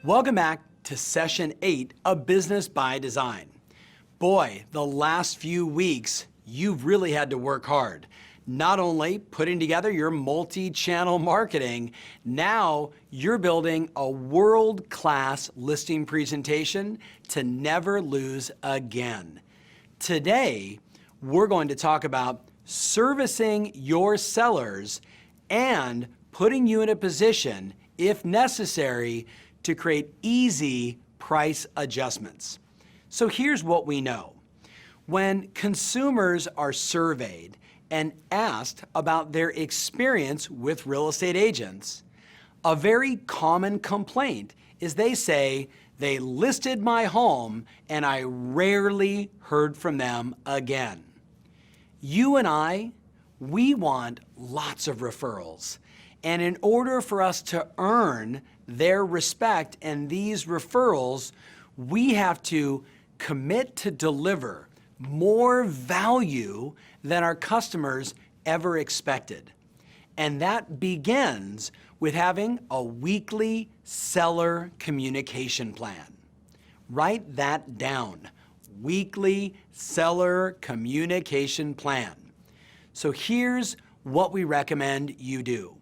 Welcome back to Session 8 of Business by Design. Boy, the last few weeks, you've really had to work hard. Not only putting together your multi-channel marketing, now you're building a world-class listing presentation to never lose again. Today, we're going to talk about servicing your sellers and putting you in a position, if necessary, to create easy price adjustments. So here's what we know. When consumers are surveyed and asked about their experience with real estate agents, a very common complaint is they say, they listed my home and I rarely heard from them again. You and I, we want lots of referrals. And in order for us to earn their respect and these referrals, we have to commit to deliver more value than our customers ever expected. And that begins with having a weekly seller communication plan. Write that down. Weekly seller communication plan. So here's what we recommend you do.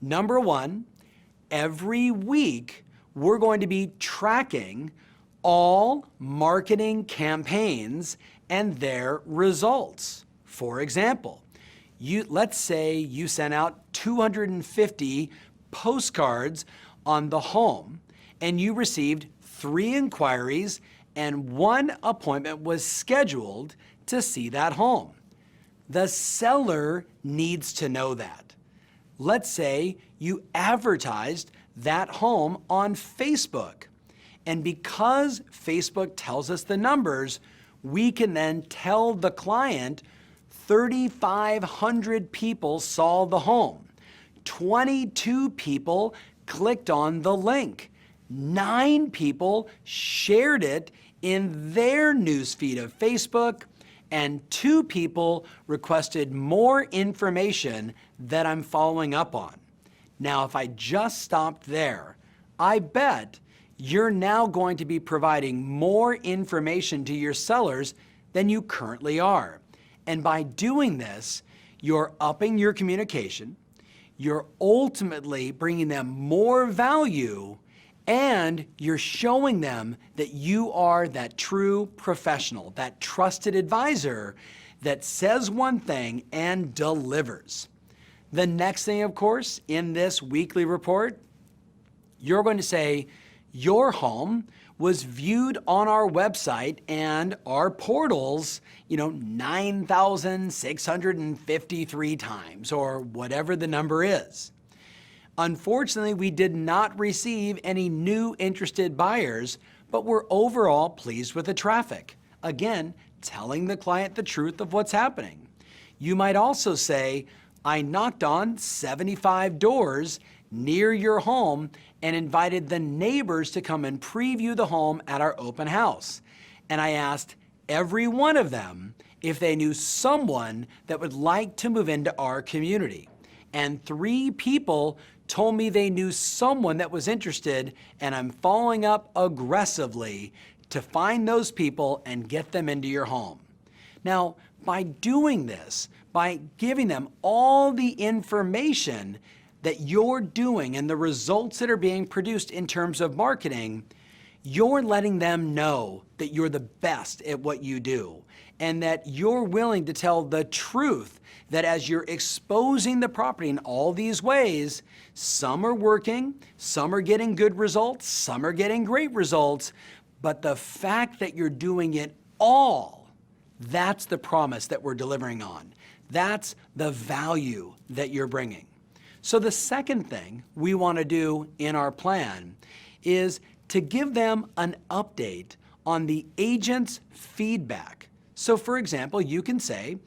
Number one, every week we're going to be tracking all marketing campaigns and their results. For example, let's say you sent out 250 postcards on the home and you received 3 inquiries and 1 appointment was scheduled to see that home. The seller needs to know that. Let's say you advertised that home on Facebook. And because Facebook tells us the numbers, we can then tell the client 3,500 people saw the home. 22 people clicked on the link. 9 people shared it in their newsfeed of Facebook, and 2 people requested more information that I'm following up on. Now, if I just stopped there, I bet you're now going to be providing more information to your sellers than you currently are. And by doing this, you're upping your communication, you're ultimately bringing them more value, and you're showing them that you are that true professional, that trusted advisor that says one thing and delivers. The next thing, of course, in this weekly report, you're going to say, your home was viewed on our website and our portals, 9,653 times, or whatever the number is. Unfortunately, we did not receive any new interested buyers, but we're overall pleased with the traffic. Again, telling the client the truth of what's happening. You might also say, I knocked on 75 doors near your home and invited the neighbors to come and preview the home at our open house. And I asked every one of them if they knew someone that would like to move into our community. And 3 people told me they knew someone that was interested, and I'm following up aggressively to find those people and get them into your home. Now, by doing this, by giving them all the information that you're doing and the results that are being produced in terms of marketing, you're letting them know that you're the best at what you do and that you're willing to tell the truth, that as you're exposing the property in all these ways, some are working, some are getting good results, some are getting great results, but the fact that you're doing it all, that's the promise that we're delivering on. That's the value that you're bringing. So the second thing we want to do in our plan is to give them an update on the agent's feedback. So for example, you can say,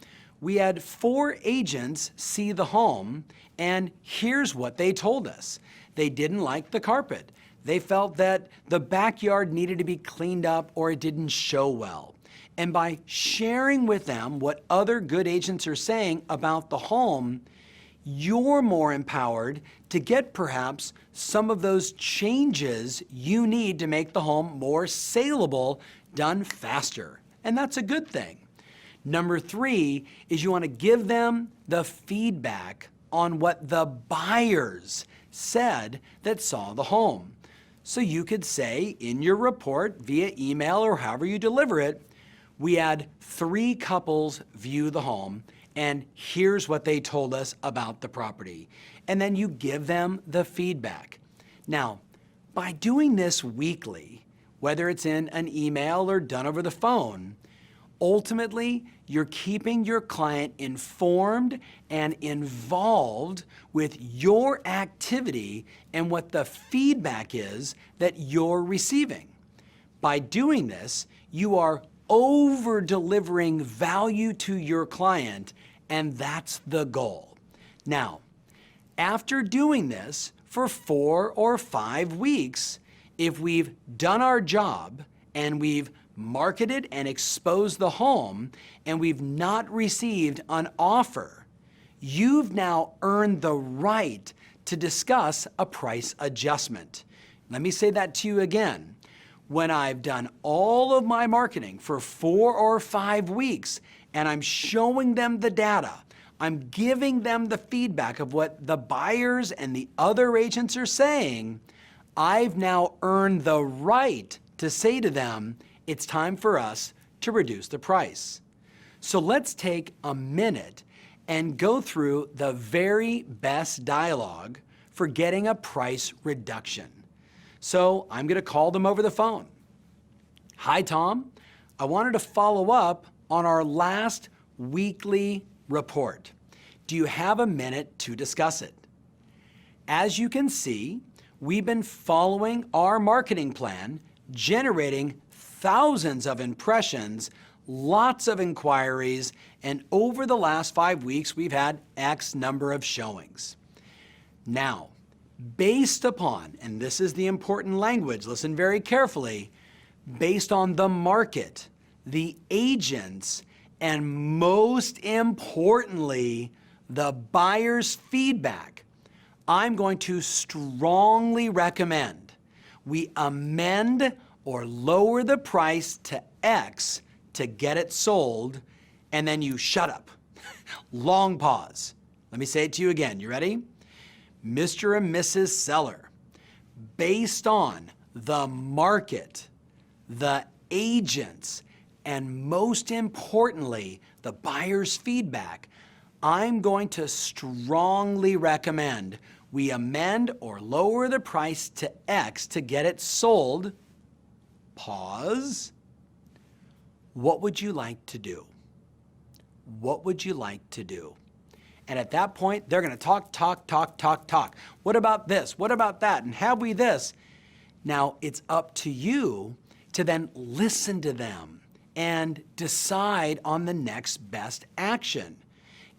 we had 4 agents see the home, and here's what they told us. They didn't like the carpet. They felt that the backyard needed to be cleaned up or it didn't show well. And by sharing with them what other good agents are saying about the home, you're more empowered to get perhaps some of those changes you need to make the home more saleable done faster. And that's a good thing. Number 3 is you want to give them the feedback on what the buyers said that saw the home. So you could say in your report via email or however you deliver it, we had 3 couples view the home and here's what they told us about the property. And then you give them the feedback. Now, by doing this weekly, whether it's in an email or done over the phone, ultimately, you're keeping your client informed and involved with your activity and what the feedback is that you're receiving. By doing this, you are over-delivering value to your client, and that's the goal. Now, after doing this for 4 or 5 weeks, if we've done our job and we've marketed and exposed the home and we've not received an offer, you've now earned the right to discuss a price adjustment. Let me say that to you again. When I've done all of my marketing for 4 or 5 weeks and I'm showing them the data, I'm giving them the feedback of what the buyers and the other agents are saying, I've now earned the right to say to them, it's time for us to reduce the price. So let's take a minute and go through the very best dialogue for getting a price reduction. So I'm going to call them over the phone. Hi, Tom. I wanted to follow up on our last weekly report. Do you have a minute to discuss it? As you can see, we've been following our marketing plan, generating thousands of impressions, lots of inquiries, and over the last 5 weeks, we've had X number of showings. Now, based upon, and this is the important language, listen very carefully, based on the market, the agents, and most importantly, the buyer's feedback, I'm going to strongly recommend we amend or lower the price to X to get it sold, and then you shut up. Long pause. Let me say it to you again. You ready? Mr. and Mrs. Seller, based on the market, the agents, and most importantly, the buyer's feedback, I'm going to strongly recommend we amend or lower the price to X to get it sold. Pause. What would you like to do? What would you like to do? And at that point, they're going to talk. What about this? What about that? And have we this? Now, it's up to you to then listen to them and decide on the next best action.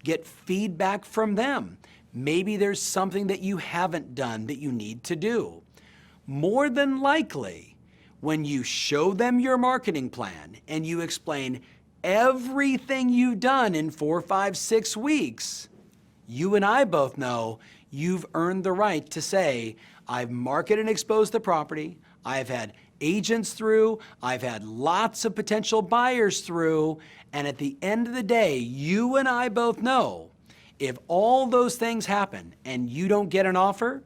Get feedback from them. Maybe there's something that you haven't done that you need to do. More than likely, when you show them your marketing plan and you explain everything you've done in 4, 5, 6 weeks, you and I both know you've earned the right to say, I've marketed and exposed the property, I've had agents through, I've had lots of potential buyers through, and at the end of the day, you and I both know if all those things happen and you don't get an offer,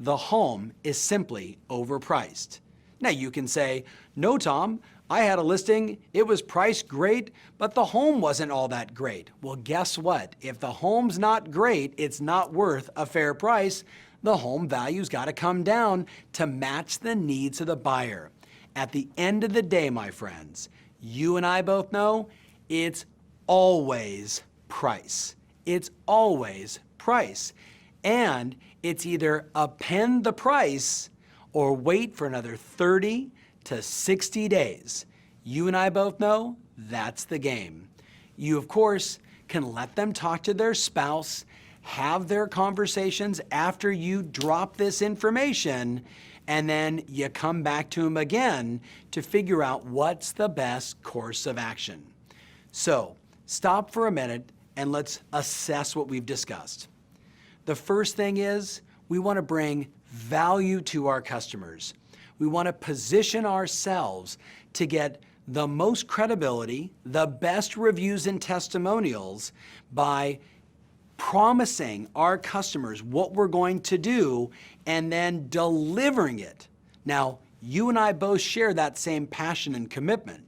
the home is simply overpriced. Now you can say, no, Tom, I had a listing, it was priced great, but the home wasn't all that great. Well, guess what? If the home's not great, it's not worth a fair price. The home value's got to come down to match the needs of the buyer. At the end of the day, my friends, you and I both know it's always price. It's always price. And it's either append the price or wait for another 30 to 60 days. You and I both know that's the game. You, of course, can let them talk to their spouse, have their conversations after you drop this information, and then you come back to them again to figure out what's the best course of action. So, stop for a minute and let's assess what we've discussed. The first thing is we want to bring value to our customers. We want to position ourselves to get the most credibility, the best reviews and testimonials by promising our customers what we're going to do and then delivering it. Now, you and I both share that same passion and commitment.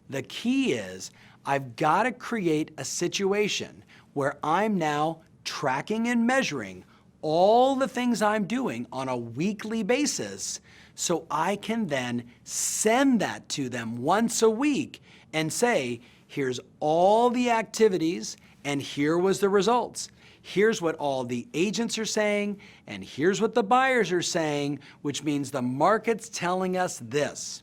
The key is I've got to create a situation where I'm now tracking and measuring all the things I'm doing on a weekly basis so I can then send that to them once a week and say, here's all the activities and here was the results. Here's what all the agents are saying and here's what the buyers are saying, which means the market's telling us this.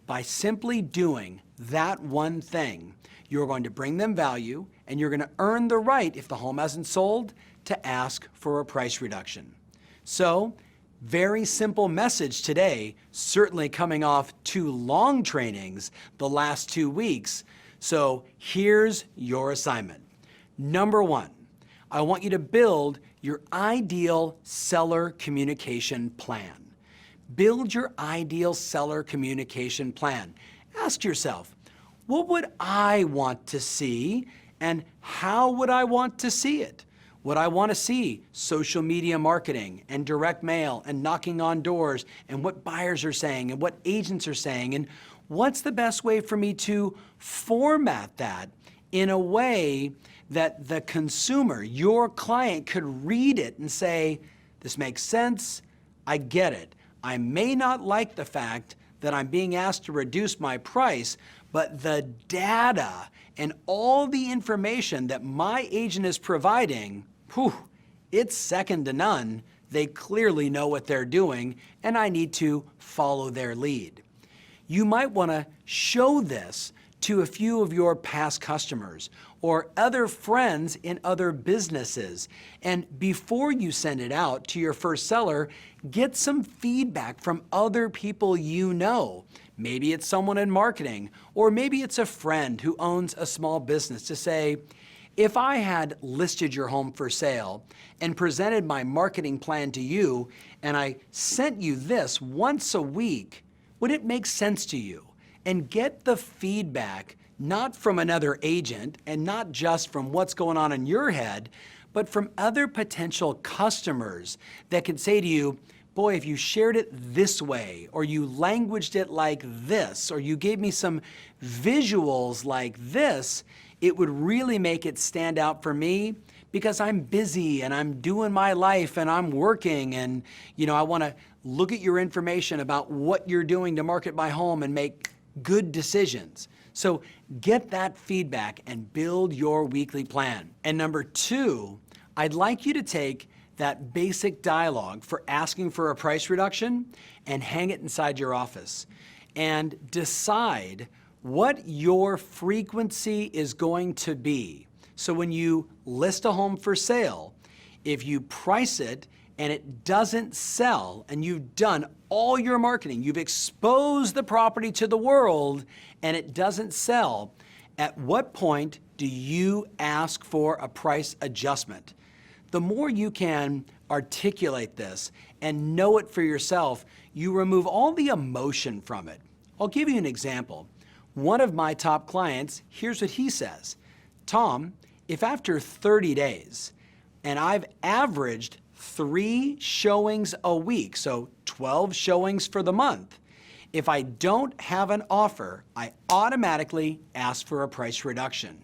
By simply doing that one thing, you're going to bring them value and you're going to earn the right, if the home hasn't sold, to ask for a price reduction. So, very simple message today, certainly coming off 2 long trainings the last 2 weeks. So here's your assignment. Number 1, I want you to build your ideal seller communication plan. Build your ideal seller communication plan. Ask yourself, what would I want to see and how would I want to see it? Would I want to see social media marketing and direct mail and knocking on doors and what buyers are saying and what agents are saying? And what's the best way for me to format that in a way that the consumer, your client, could read it and say, this makes sense, I get it. I may not like the fact that I'm being asked to reduce my price, but the data and all the information that my agent is providing, it's second to none. They clearly know what they're doing, and I need to follow their lead. You might want to show this to a few of your past customers or other friends in other businesses. And before you send it out to your first seller, get some feedback from other people you know. Maybe it's someone in marketing, or maybe it's a friend who owns a small business to say, if I had listed your home for sale and presented my marketing plan to you and I sent you this once a week, would it make sense to you? And get the feedback not from another agent and not just from what's going on in your head, but from other potential customers that could say to you, boy, if you shared it this way, or you languaged it like this, or you gave me some visuals like this, it would really make it stand out for me because I'm busy and I'm doing my life and I'm working and I want to look at your information about what you're doing to market my home and make good decisions. So get that feedback and build your weekly plan. And number 2, I'd like you to take that basic dialogue for asking for a price reduction and hang it inside your office and decide what your frequency is going to be. So when you list a home for sale, if you price it and it doesn't sell and you've done all your marketing, you've exposed the property to the world and it doesn't sell, at what point do you ask for a price adjustment? The more you can articulate this and know it for yourself, you remove all the emotion from it. I'll give you an example. One of my top clients, here's what he says. Tom, if after 30 days, and I've averaged 3 showings a week, so 12 showings for the month, if I don't have an offer, I automatically ask for a price reduction.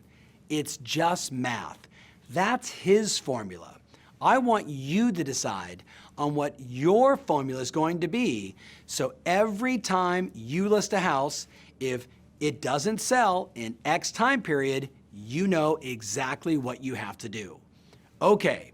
It's just math. That's his formula. I want you to decide on what your formula is going to be. So every time you list a house, if it doesn't sell in X time period, you know exactly what you have to do. Okay,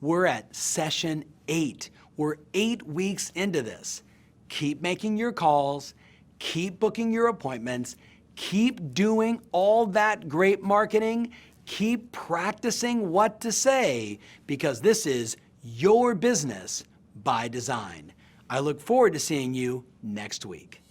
we're at session 8. We're 8 weeks into this. Keep making your calls, keep booking your appointments, keep doing all that great marketing, keep practicing what to say, because this is your business by design. I look forward to seeing you next week.